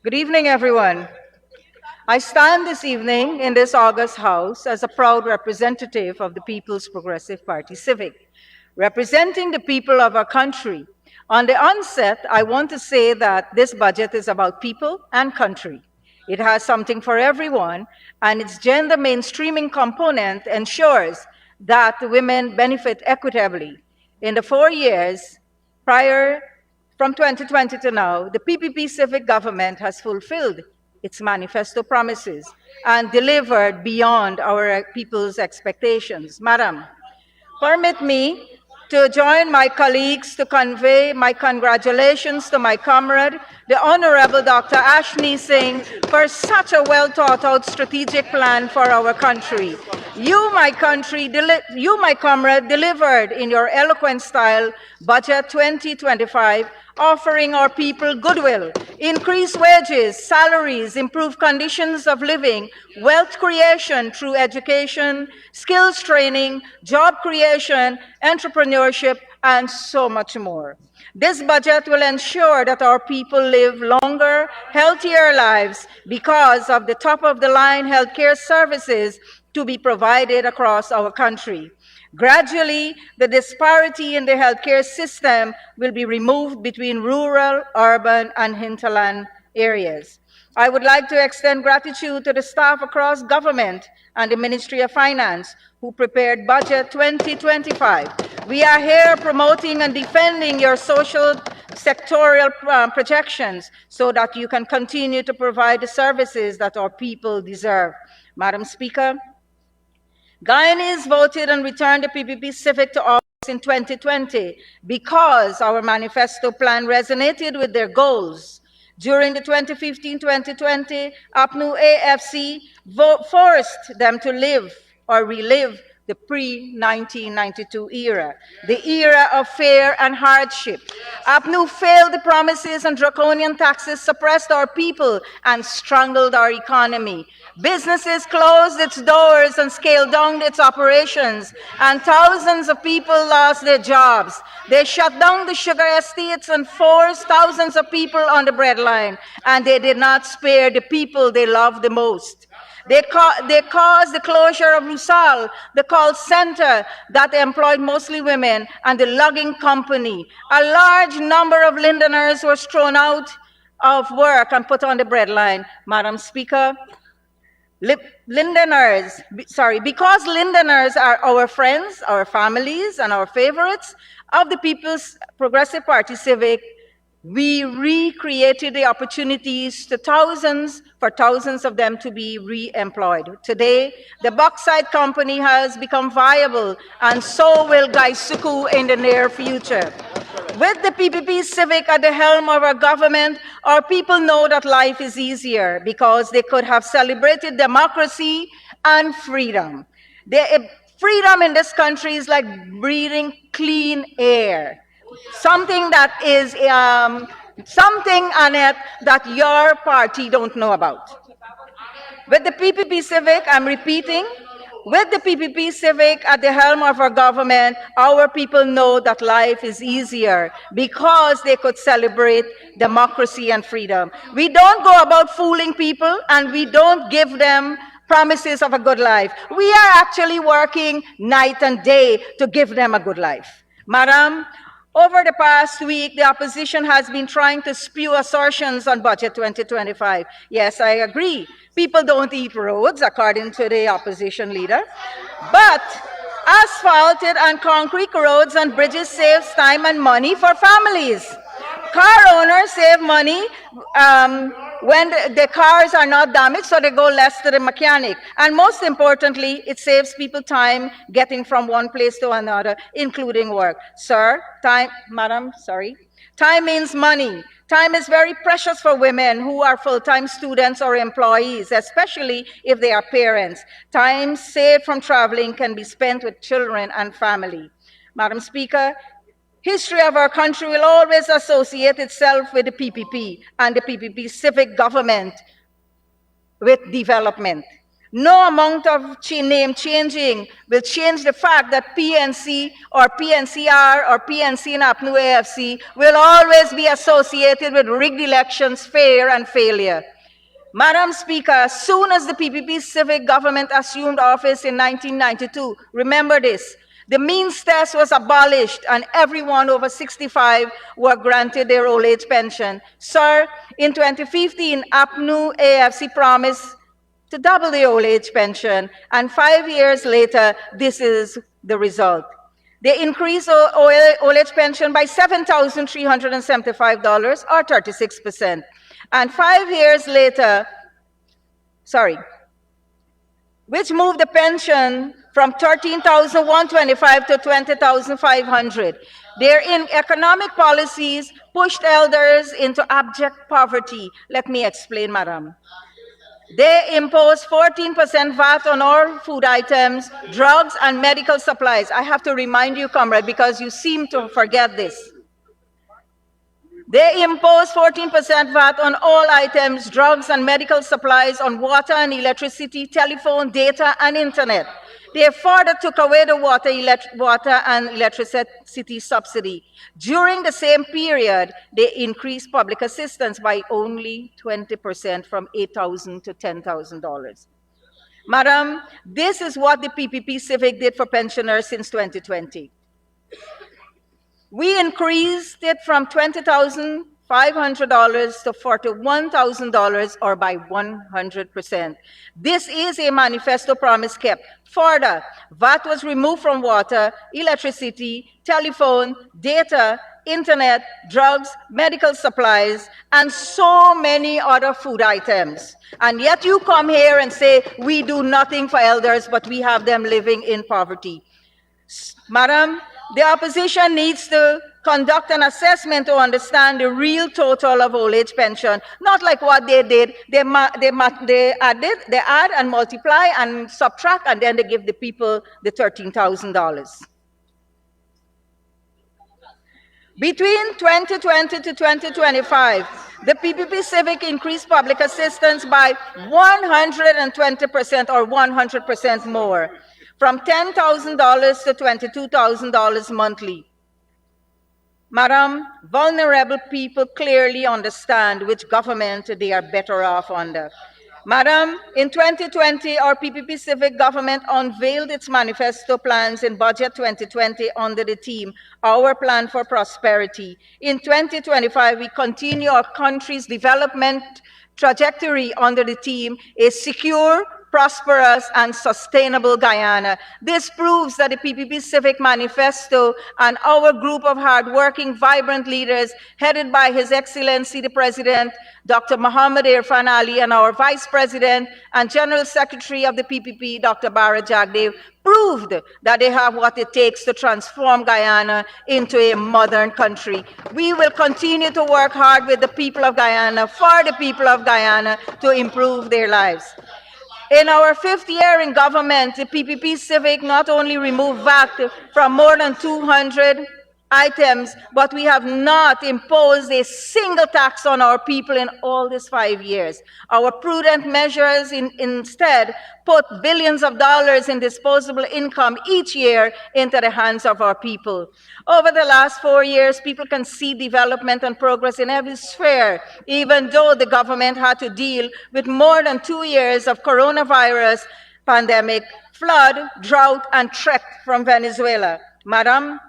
Good evening, everyone. I stand this evening in this august house as a proud representative of the People's Progressive Party Civic, representing the people of our country. On the onset, I want to say that this budget is about people and country. It has something for everyone, and its gender mainstreaming component ensures that women benefit equitably. In the 4 years prior from 2020 to now, the PPP civic government has fulfilled its manifesto promises and delivered beyond our people's expectations. Madam, permit me to join my colleagues to convey my congratulations to my comrade, the Honorable Dr. Ashni Singh, for such a well-thought-out strategic plan for our country. You, my comrade, delivered in your eloquent style Budget 2025, offering our people goodwill, increased wages, salaries, improved conditions of living, wealth creation through education, skills training, job creation, entrepreneurship, and so much more. This budget will ensure that our people live longer, healthier lives because of the top-of-the-line healthcare services to be provided across our country. Gradually, the disparity in the healthcare system will be removed between rural, urban, and hinterland areas. I would like to extend gratitude to the staff across government and the Ministry of Finance who prepared Budget 2025. We are here promoting and defending your social sectorial projections so that you can continue to provide the services that our people deserve. Madam Speaker, Guyanese voted and returned the PPP Civic to office in 2020 because our manifesto plan resonated with their goals. During the 2015-2020 APNU AFC forced them to live or relive the pre-1992 era, the era of fear and hardship. APNU failed the promises and draconian taxes suppressed our people and strangled our economy. Businesses closed its doors and scaled down its operations, and thousands of people lost their jobs. They shut down the sugar estates and forced thousands of people on the breadline, and they did not spare the people they loved the most. They caused the closure of Rusal, the call center that employed mostly women, and the logging company. A large number of Lindeners was thrown out of work and put on the breadline. Madam Speaker, because Lindeners are our friends, our families, and our favorites of the People's Progressive Party Civic, we recreated the opportunities for thousands of them to be re-employed. Today, the bauxite company has become viable, and so will 𝐁𝐔𝐃𝐄 in the near future. With the PPP Civic at the helm of our government, our people know that life is easier because they could have celebrated democracy and freedom. Freedom in this country is like breathing clean air. Something that is something, Annette, that your party don't know about. With the PPP Civic, I'm repeating, with the PPP Civic at the helm of our government, our people know that life is easier because they could celebrate democracy and freedom. We don't go about fooling people, and we don't give them promises of a good life. We are actually working night and day to give them a good life. Madam, over the past week, the opposition has been trying to spew assertions on Budget 2025. Yes, I agree. People don't eat roads, according to the opposition leader. But asphalted and concrete roads and bridges saves time and money for families. Car owners save money when the cars are not damaged, so they go less to the mechanic. And most importantly, it saves people time getting from one place to another, including work. Time means money. Time is very precious for women who are full-time students or employees, especially if they are parents. Time saved from traveling can be spent with children and family. Madam Speaker, history of our country will always associate itself with the PPP and the PPP civic government with development. No amount of name changing will change the fact that PNC or PNCR or PNC and APNU AFC will always be associated with rigged elections, failure and failure. Madam Speaker, as soon as the PPP civic government assumed office in 1992, remember this, the means test was abolished and everyone over 65 were granted their old age pension. Sir, in 2015, APNU AFC promised to double the old age pension, and 5 years later, this is the result. They increased old age pension by $7,375 or 36%. And 5 years later, which moved the pension from $13,125 to $20,500. Their economic policies pushed elders into abject poverty. Let me explain, madam. They imposed 14% VAT on all food items, drugs, and medical supplies. I have to remind you, comrade, because you seem to forget this. They imposed 14% VAT on all items, drugs, and medical supplies, on water and electricity, telephone, data, and internet. They further took away the water and electricity subsidy. During the same period, they increased public assistance by only 20% from $8,000 to $10,000. Madam, this is what the PPP Civic did for pensioners since 2020. We increased it from $20,500 to $41,000, or by 100%. This is a manifesto promise kept. Further, VAT was removed from water, electricity, telephone, data, internet, drugs, medical supplies, and so many other food items. And yet you come here and say, we do nothing for elders, but we have them living in poverty. Madam, the opposition needs to conduct an assessment to understand the real total of old age pension, not like what they did. They add and multiply and subtract, and then they give the people the $13,000. Between 2020 to 2025, the PPP Civic increased public assistance by 120% or 100% more, from $10,000 to $22,000 monthly. Madam, vulnerable people clearly understand which government they are better off under. Madam, in 2020, our PPP Civic government unveiled its manifesto plans in Budget 2020 under the theme, Our Plan for Prosperity. In 2025, we continue our country's development trajectory under the theme, A Secure, Prosperous, and Sustainable Guyana. This proves that the PPP Civic Manifesto and our group of hardworking, vibrant leaders, headed by His Excellency the President, Dr. Muhammad Irfan Ali, and our Vice President and General Secretary of the PPP, Dr. Bara Jagdev, proved that they have what it takes to transform Guyana into a modern country. We will continue to work hard with the people of Guyana, for the people of Guyana, to improve their lives. In our 5th year in government, the PPP Civic not only removed VAT from more than 200 items, but we have not imposed a single tax on our people in all these 5 years. Our prudent measures instead put billions of dollars in disposable income each year into the hands of our people. Over the last 4 years, people can see development and progress in every sphere, even though the government had to deal with more than 2 years of coronavirus pandemic, flood, drought, and threat from Venezuela. Madam,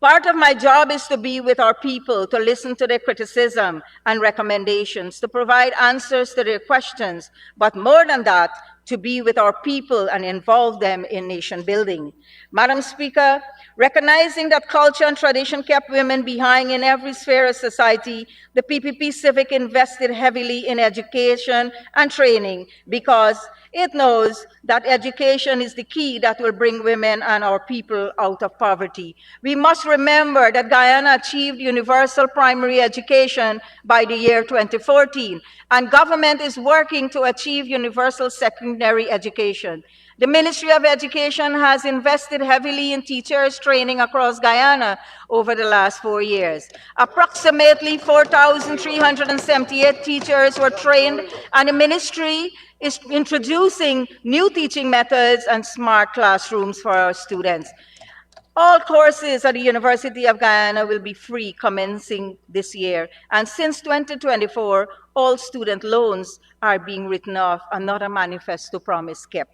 part of my job is to be with our people, to listen to their criticism and recommendations, to provide answers to their questions, but more than that, to be with our people and involve them in nation building. Madam Speaker, recognizing that culture and tradition kept women behind in every sphere of society, the PPP Civic invested heavily in education and training because it knows that education is the key that will bring women and our people out of poverty. We must remember that Guyana achieved universal primary education by the year 2014, and government is working to achieve universal secondary secondary education. The Ministry of Education has invested heavily in teachers training across Guyana over the last 4 years. Approximately 4,378 teachers were trained, and the ministry is introducing new teaching methods and smart classrooms for our students. All courses at the University of Guyana will be free commencing this year. And since 2024, all student loans are being written off, another manifesto promise kept.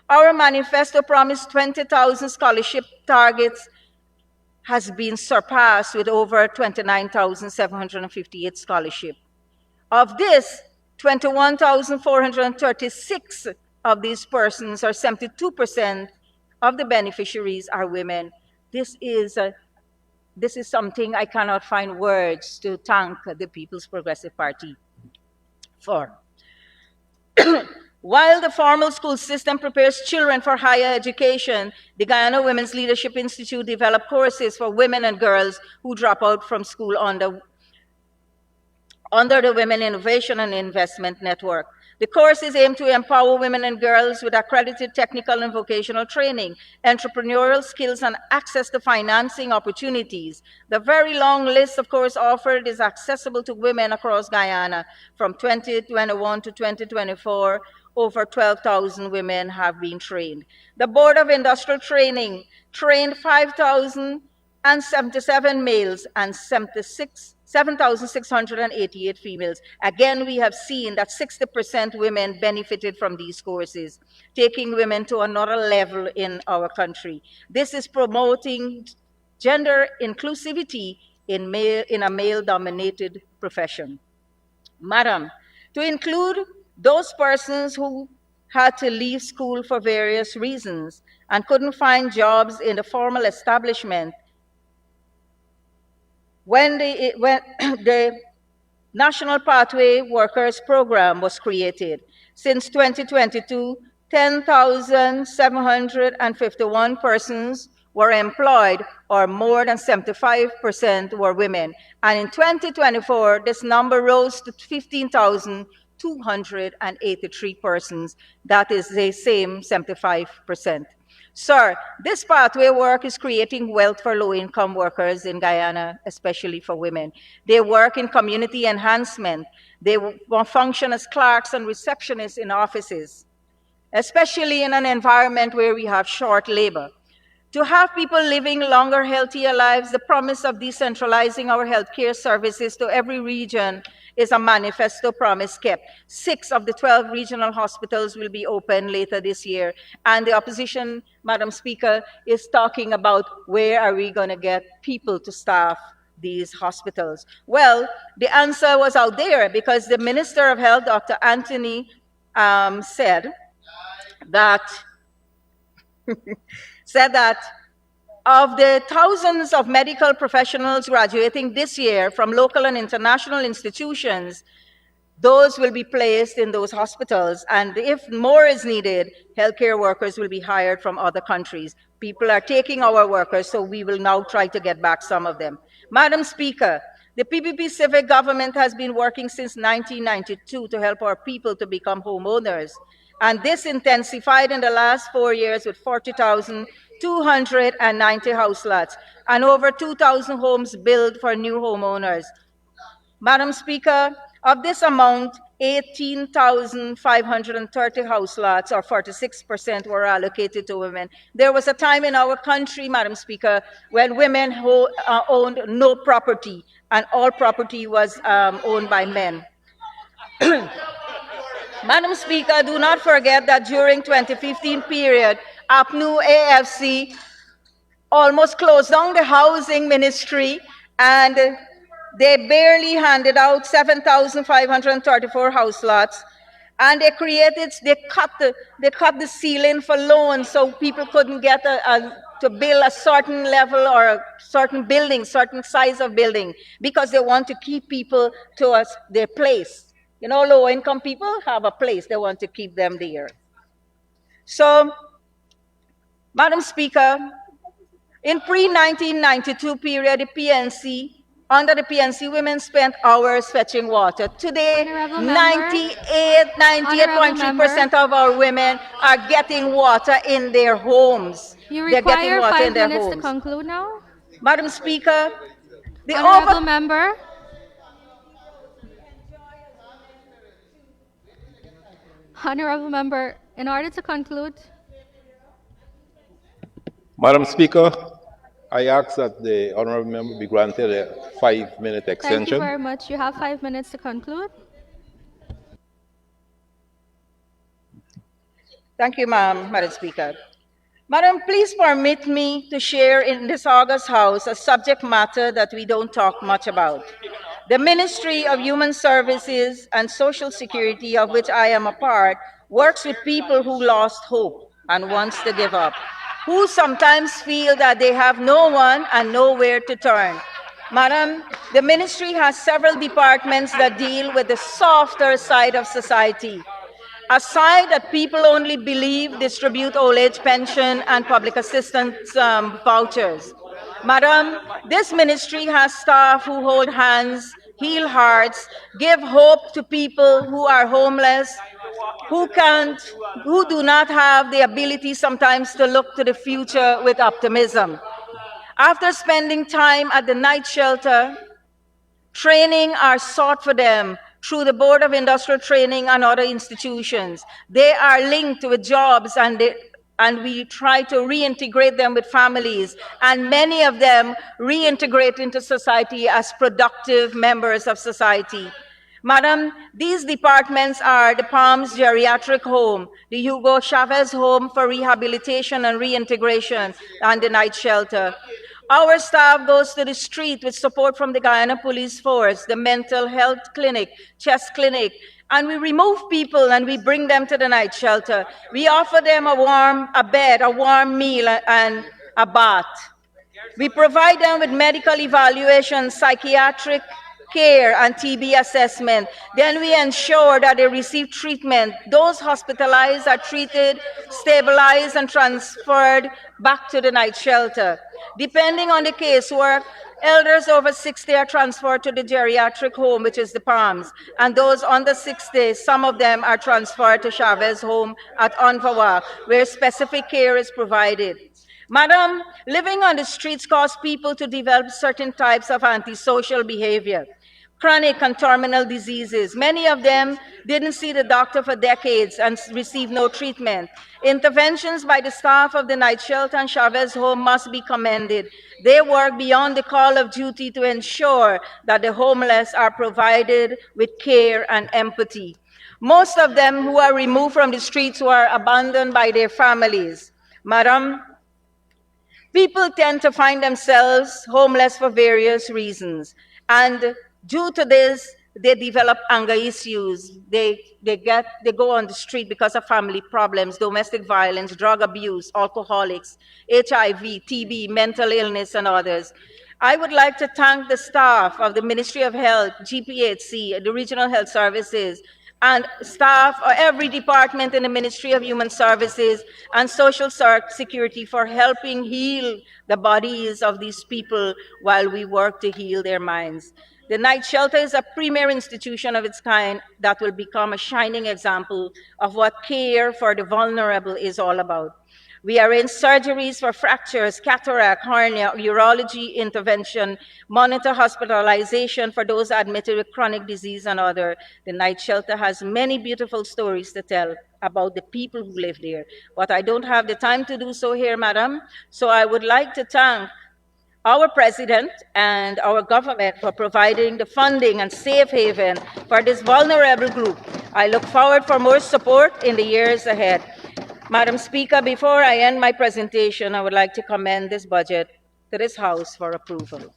Our manifesto promised 20,000 scholarship targets has been surpassed with over 29,758 scholarships. Of this, 21,436 of these persons, or 72% of the beneficiaries, are women. This is something I cannot find words to thank the People's Progressive Party for. While the formal school system prepares children for higher education, the Guyana Women's Leadership Institute developed courses for women and girls who drop out from school under the Women Innovation and Investment Network. The courses aim to empower women and girls with accredited technical and vocational training, entrepreneurial skills, and access to financing opportunities. The very long list of courses offered is accessible to women across Guyana. From 2021 to 2024, over 12,000 women have been trained. The Board of Industrial Training trained 5,077 males and 7,688 females. Again, we have seen that 60% women benefited from these courses, taking women to another level in our country. This is promoting gender inclusivity in a male-dominated profession. Madam, to include those persons who had to leave school for various reasons and couldn't find jobs in the formal establishment, when the National Pathway Workers Program was created. Since 2022, 10,751 persons were employed, or more than 75% were women. And in 2024, this number rose to 15,283 persons. That is the same 75%. Sir, this pathway work is creating wealth for low-income workers in Guyana, especially for women. They work in community enhancement. They function as clerks and receptionists in offices, especially in an environment where we have short labor. To have people living longer, healthier lives, the promise of decentralizing our healthcare services to every region is a manifesto promise kept. 6 of the 12 regional hospitals will be open later this year. And the opposition, Madam Speaker, is talking about where are we going to get people to staff these hospitals. Well, the answer was out there because the Minister of Health, Dr. Anthony, said that of the thousands of medical professionals graduating this year from local and international institutions, those will be placed in those hospitals. And if more is needed, healthcare workers will be hired from other countries. People are taking our workers, so we will now try to get back some of them. Madam Speaker, the PPP civic government has been working since 1992 to help our people to become homeowners. And this intensified in the last 4 years with 40,290 house lots and over 2,000 homes built for new homeowners. Madam Speaker, of this amount, 18,530 house lots, or 46%, were allocated to women. There was a time in our country, Madam Speaker, when women owned no property, and all property was owned by men. Madam Speaker, do not forget that during 2015 period, APNU AFC almost closed down the housing ministry, and they barely handed out 7,534 house lots, and they cut the ceiling for loans so people couldn't get to build a certain level or a certain building, certain size of building, because they want to keep people to their place. You know, low-income people have a place. They want to keep them there. So, Madam Speaker, in pre-1992 period, the PNC Under the PNC, women spent hours fetching water. Today, Honorable member. 98.3% of our women are getting water in their homes. You They're getting require water 5 in their minutes to homes. conclude now. Madam Speaker, the Honorable member. Honorable member, in order to conclude. Madam Speaker, I ask that the honourable member be granted a 5-minute extension. Thank you very much. You have 5 minutes to conclude. Thank you, Madam Speaker. Madam, please permit me to share in this August House a subject matter that we don't talk much about. The Ministry of Human Services and Social Security, of which I am a part, works with people who lost hope and wants to give up, who sometimes feel that they have no one and nowhere to turn. Madam, the ministry has several departments that deal with the softer side of society, a side that people only believe distribute old age pension and public assistance vouchers. Madam, this ministry has staff who hold hands, heal hearts, give hope to people who are homeless, who do not have the ability sometimes to look to the future with optimism. After spending time at the night shelter, training are sought for them through the Board of Industrial Training and other institutions. They are linked with jobs and we try to reintegrate them with families, and many of them reintegrate into society as productive members of society. Madam, these departments are the Palms Geriatric Home, the 𝐃𝐄𝐁𝐄𝐓 Home for Rehabilitation and Reintegration, and the night shelter. Our staff goes to the street with support from the Guyana Police Force, the mental health clinic, chest clinic, and we remove people and we bring them to the night shelter. We offer them a bed, a warm meal, and a bath. We provide them with medical evaluation, psychiatric care, and TB assessment. Then we ensure that they receive treatment. Those hospitalized are treated, stabilized, and transferred back to the night shelter. Depending on the casework, elders over 60 are transferred to the geriatric home, which is the Palms, and those under 60, some of them are transferred to 𝐃𝐄𝐓 Home at Anvawa, where specific care is provided. Madam, living on the streets causes people to develop certain types of antisocial behavior, chronic and terminal diseases. Many of them didn't see the doctor for decades and received no treatment. Interventions by the staff of the night shelter and 𝐃𝐄𝐓 Home must be commended. They work beyond the call of duty to ensure that the homeless are provided with care and empathy. Most of them who are removed from the streets were abandoned by their families. Madam, people tend to find themselves homeless for various reasons, and due to this, they develop anger issues. They go on the street because of family problems, domestic violence, drug abuse, alcoholics, HIV, TB, mental illness, and others. I would like to thank the staff of the Ministry of Health, GPHC, the Regional Health Services, and staff of every department in the Ministry of Human Services and Social Security for helping heal the bodies of these people while we work to heal their minds. The night shelter is a premier institution of its kind that will become a shining example of what care for the vulnerable is all about. We arrange surgeries for fractures, cataract, hernia, urology intervention, monitor hospitalization for those admitted with chronic disease and other. The night shelter has many beautiful stories to tell about the people who live there, but I don't have the time to do so here, Madam. So I would like to thank our president and our government for providing the funding and safe haven for this vulnerable group. I look forward for more support in the years ahead. Madam Speaker, before I end my presentation, I would like to commend this budget to this House for approval.